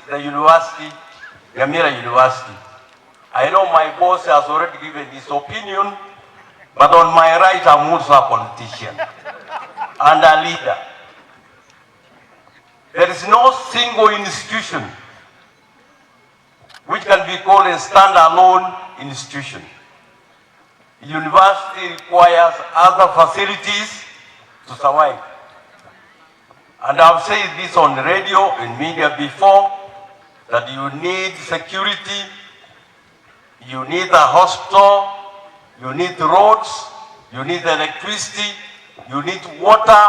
the university, Nyamira University. I know my boss has already given his opinion, but on my right, I'm also a politician and a leader. There is no single institution which can be called a standalone institution. University requires other facilities to survive. And I've said this on the radio and media before, that you need security, you need a hospital, you need roads, you need electricity, you need water,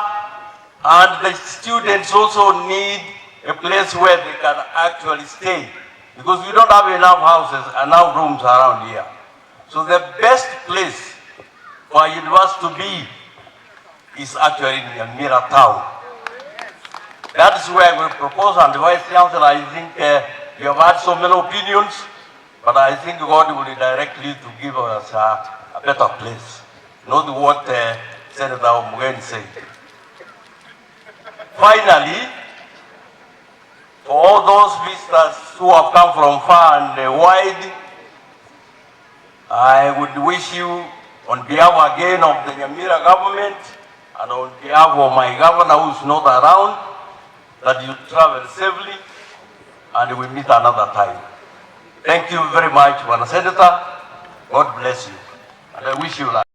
and the students also need a place where they can actually stay, because we don't have enough houses, enough rooms around here. So the best place for a university to be is actually in Nyamira town. That is where we propose, and the Vice Chancellor, I think you have had so many opinions, but I think God will direct you to give us a better place. Not what Senator Mugen said. Finally, for all those visitors who have come from far and wide, I would wish you, on behalf again of the Nyamira government and on behalf of my governor who is not around, that you travel safely and we meet another time. Thank you very much, Senator. God bless you. And I wish you luck.